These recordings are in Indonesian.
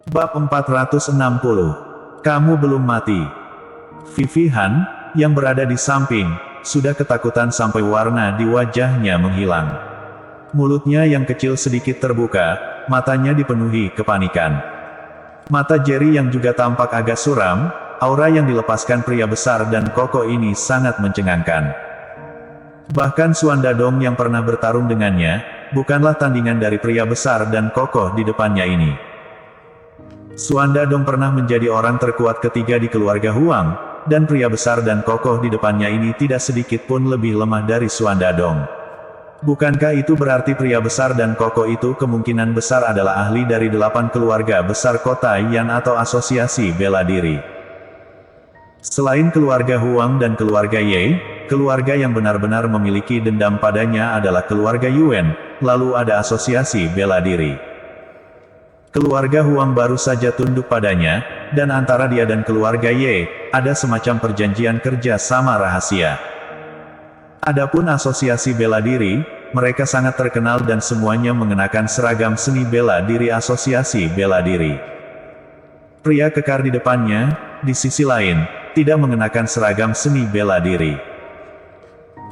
Bab 460. Kamu belum mati. Vivi Han, yang berada di samping, sudah ketakutan sampai warna di wajahnya menghilang. Mulutnya yang kecil sedikit terbuka, matanya dipenuhi kepanikan. Mata Jerry yang juga tampak agak suram, aura yang dilepaskan pria besar dan kokoh ini sangat mencengangkan. Bahkan Suanda Dong yang pernah bertarung dengannya, bukanlah tandingan dari pria besar dan kokoh di depannya ini. Suanda Dong pernah menjadi orang terkuat ketiga di keluarga Huang, dan pria besar dan kokoh di depannya ini tidak sedikit pun lebih lemah dari Suanda Dong. Bukankah itu berarti pria besar dan kokoh itu kemungkinan besar adalah ahli dari 8 keluarga besar kota Yan atau asosiasi bela diri? Selain keluarga Huang dan keluarga Ye, keluarga yang benar-benar memiliki dendam padanya adalah keluarga Yuan, lalu ada asosiasi bela diri. Keluarga Huang baru saja tunduk padanya, dan antara dia dan keluarga Ye, ada semacam perjanjian kerja sama rahasia. Adapun asosiasi bela diri, mereka sangat terkenal dan semuanya mengenakan seragam seni bela diri asosiasi bela diri. Pria kekar di depannya, di sisi lain, tidak mengenakan seragam seni bela diri.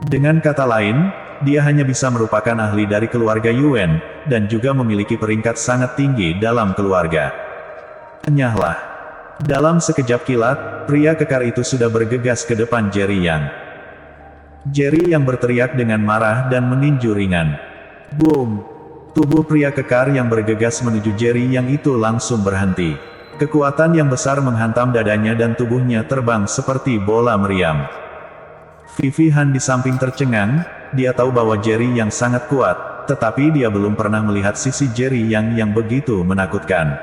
Dengan kata lain, dia hanya bisa merupakan ahli dari keluarga Yuan, dan juga memiliki peringkat sangat tinggi dalam keluarga. Enyahlah. Dalam sekejap kilat, pria kekar itu sudah bergegas ke depan Jerry Yang. Jerry yang berteriak dengan marah dan meninju ringan. Boom! Tubuh pria kekar yang bergegas menuju Jerry Yang itu langsung berhenti. Kekuatan yang besar menghantam dadanya dan tubuhnya terbang seperti bola meriam. Vivi Han di samping tercengang, dia tahu bahwa Jerry Yang sangat kuat, tetapi dia belum pernah melihat sisi Jerry yang begitu menakutkan.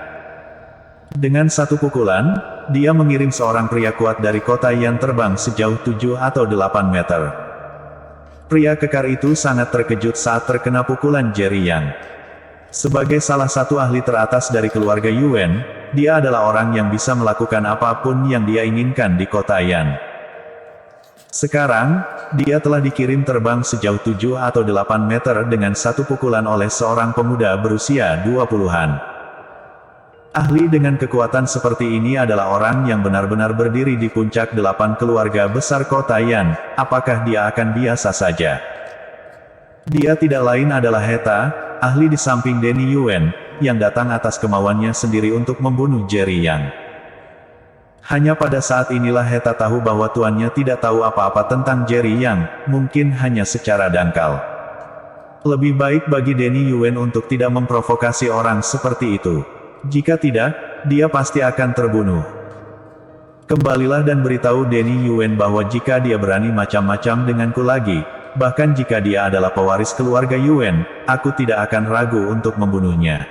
Dengan satu pukulan, dia mengirim seorang pria kuat dari kota yang terbang sejauh 7 atau 8 meter. Pria kekar itu sangat terkejut saat terkena pukulan Jerry Yang. Sebagai salah satu ahli teratas dari keluarga Yuan, dia adalah orang yang bisa melakukan apapun yang dia inginkan di kota Yan. Sekarang, dia telah dikirim terbang sejauh 7 atau 8 meter dengan satu pukulan oleh seorang pemuda berusia 20-an. Ahli dengan kekuatan seperti ini adalah orang yang benar-benar berdiri di puncak 8 keluarga besar kota Yan. Apakah dia akan biasa saja? Dia tidak lain adalah Heta, ahli di samping Denny Yuan, yang datang atas kemauannya sendiri untuk membunuh Jerry Yang. Hanya pada saat inilah Heta tahu bahwa tuannya tidak tahu apa-apa tentang Jerry Yang, mungkin hanya secara dangkal. Lebih baik bagi Denny Yuan untuk tidak memprovokasi orang seperti itu. Jika tidak, dia pasti akan terbunuh. Kembalilah dan beritahu Denny Yuan bahwa jika dia berani macam-macam denganku lagi, bahkan jika dia adalah pewaris keluarga Yuan, aku tidak akan ragu untuk membunuhnya.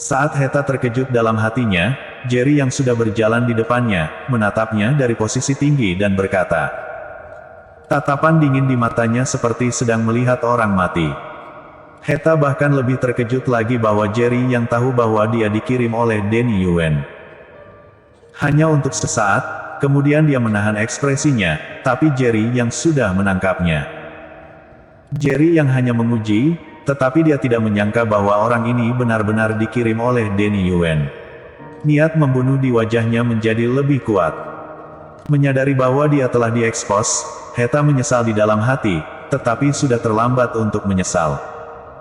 Saat Heta terkejut dalam hatinya, Jerry yang sudah berjalan di depannya, menatapnya dari posisi tinggi dan berkata. Tatapan dingin di matanya seperti sedang melihat orang mati. Heta bahkan lebih terkejut lagi bahwa Jerry yang tahu bahwa dia dikirim oleh Denny Yuan. Hanya untuk sesaat, kemudian dia menahan ekspresinya, tapi Jerry yang sudah menangkapnya. Jerry yang hanya menguji, tetapi dia tidak menyangka bahwa orang ini benar-benar dikirim oleh Denny Yuan. Niat membunuh di wajahnya menjadi lebih kuat. Menyadari bahwa dia telah diekspos, Heta menyesal di dalam hati, tetapi sudah terlambat untuk menyesal.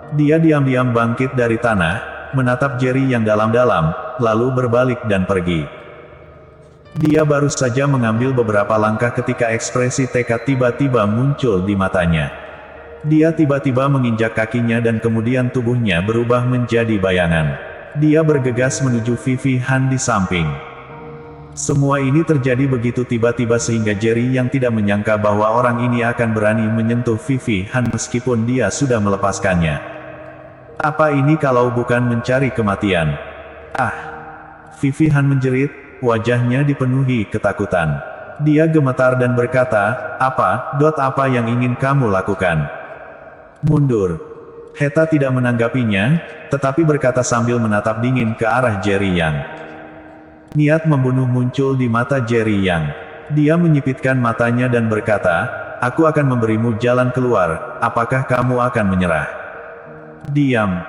Dia diam-diam bangkit dari tanah, menatap Jerry yang dalam-dalam, lalu berbalik dan pergi. Dia baru saja mengambil beberapa langkah ketika ekspresi tekad tiba-tiba muncul di matanya. Dia tiba-tiba menginjak kakinya dan kemudian tubuhnya berubah menjadi bayangan. Dia bergegas menuju Vivi Han di samping. Semua ini terjadi begitu tiba-tiba sehingga Jerry yang tidak menyangka bahwa orang ini akan berani menyentuh Vivi Han meskipun dia sudah melepaskannya. Apa ini kalau bukan mencari kematian? Ah! Vivi Han menjerit, wajahnya dipenuhi ketakutan. Dia gemetar dan berkata, apa yang ingin kamu lakukan? Mundur. Heta tidak menanggapinya, tetapi berkata sambil menatap dingin ke arah Jerry Yang. Niat membunuh muncul di mata Jerry Yang. Dia menyipitkan matanya dan berkata, aku akan memberimu jalan keluar, apakah kamu akan menyerah? Diam.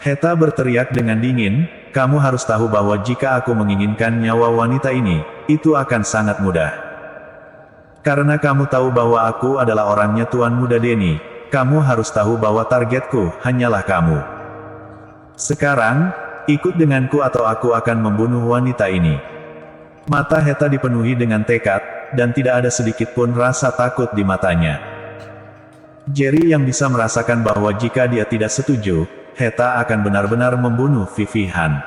Heta berteriak dengan dingin, kamu harus tahu bahwa jika aku menginginkan nyawa wanita ini, itu akan sangat mudah. Karena kamu tahu bahwa aku adalah orangnya Tuan Muda Denny, kamu harus tahu bahwa targetku hanyalah kamu. Sekarang, ikut denganku atau aku akan membunuh wanita ini. Mata Heta dipenuhi dengan tekad, dan tidak ada sedikit pun rasa takut di matanya. Jerry yang bisa merasakan bahwa jika dia tidak setuju, Heta akan benar-benar membunuh Vivi Han.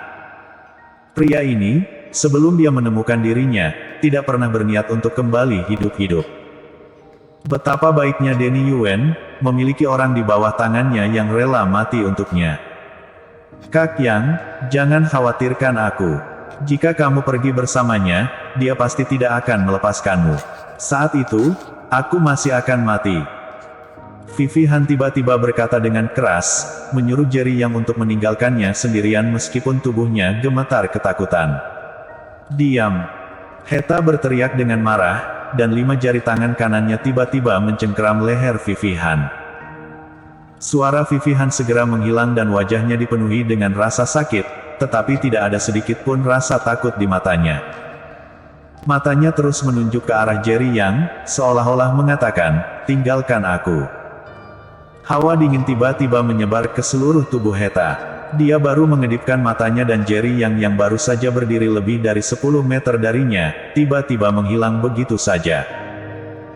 Pria ini, sebelum dia menemukan dirinya, tidak pernah berniat untuk kembali hidup-hidup. Betapa baiknya Denny Yuen, memiliki orang di bawah tangannya yang rela mati untuknya. Kak Yang, jangan khawatirkan aku. Jika kamu pergi bersamanya, dia pasti tidak akan melepaskanmu. Saat itu, aku masih akan mati. Vivi Han tiba-tiba berkata dengan keras, menyuruh Jerry Yang untuk meninggalkannya sendirian meskipun tubuhnya gemetar ketakutan. Diam! Heta berteriak dengan marah, dan 5 jari tangan kanannya tiba-tiba mencengkeram leher Vivi Han. Suara Vivi Han segera menghilang dan wajahnya dipenuhi dengan rasa sakit, tetapi tidak ada sedikit pun rasa takut di matanya. Matanya terus menunjuk ke arah Jerry Yang, seolah-olah mengatakan, tinggalkan aku. Hawa dingin tiba-tiba menyebar ke seluruh tubuh Heta. Dia baru mengedipkan matanya dan Jerry yang baru saja berdiri lebih dari 10 meter darinya, tiba-tiba menghilang begitu saja.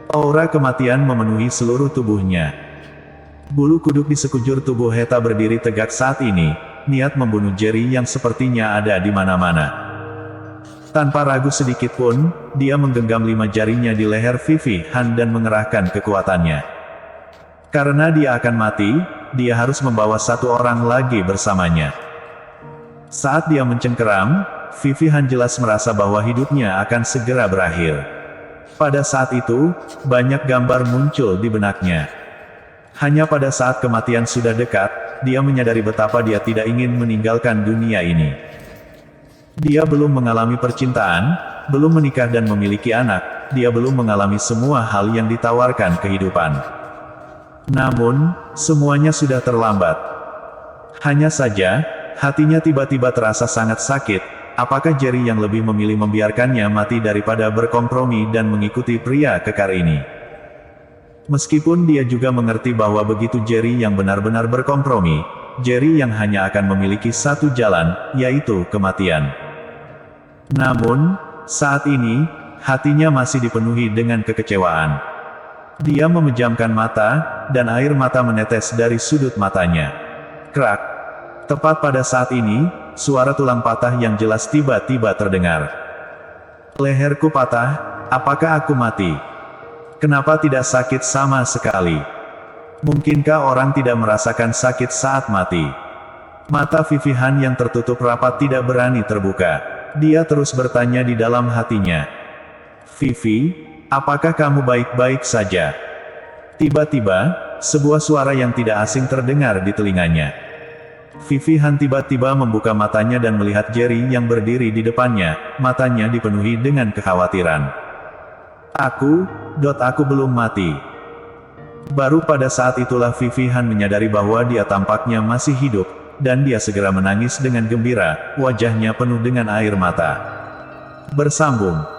Aura kematian memenuhi seluruh tubuhnya. Bulu kuduk di sekujur tubuh Heta berdiri tegak saat ini, niat membunuh Jerry yang sepertinya ada di mana-mana. Tanpa ragu sedikit pun, dia menggenggam 5 jarinya di leher Vivi Han dan mengerahkan kekuatannya. Karena dia akan mati, dia harus membawa 1 orang lagi bersamanya. Saat dia mencengkeram, Vivi Han jelas merasa bahwa hidupnya akan segera berakhir. Pada saat itu, banyak gambar muncul di benaknya. Hanya pada saat kematian sudah dekat, dia menyadari betapa dia tidak ingin meninggalkan dunia ini. Dia belum mengalami percintaan, belum menikah dan memiliki anak, dia belum mengalami semua hal yang ditawarkan kehidupan. Namun, semuanya sudah terlambat. Hanya saja, hatinya tiba-tiba terasa sangat sakit. Apakah Jerry yang lebih memilih membiarkannya mati daripada berkompromi dan mengikuti pria kekar ini? Meskipun dia juga mengerti bahwa begitu Jerry yang benar-benar berkompromi, Jerry yang hanya akan memiliki 1 jalan, yaitu kematian. Namun, saat ini, hatinya masih dipenuhi dengan kekecewaan. Dia memejamkan mata, dan air mata menetes dari sudut matanya. Krak! Tepat pada saat ini, suara tulang patah yang jelas tiba-tiba terdengar. Leherku patah, apakah aku mati? Kenapa tidak sakit sama sekali? Mungkinkah orang tidak merasakan sakit saat mati? Mata Vivi Han yang tertutup rapat tidak berani terbuka. Dia terus bertanya di dalam hatinya. Vivi, apakah kamu baik-baik saja? Tiba-tiba, sebuah suara yang tidak asing terdengar di telinganya. Vivi Han tiba-tiba membuka matanya dan melihat Jerry yang berdiri di depannya, matanya dipenuhi dengan kekhawatiran. Aku belum mati. Baru pada saat itulah Vivi Han menyadari bahwa dia tampaknya masih hidup, dan dia segera menangis dengan gembira, wajahnya penuh dengan air mata. Bersambung.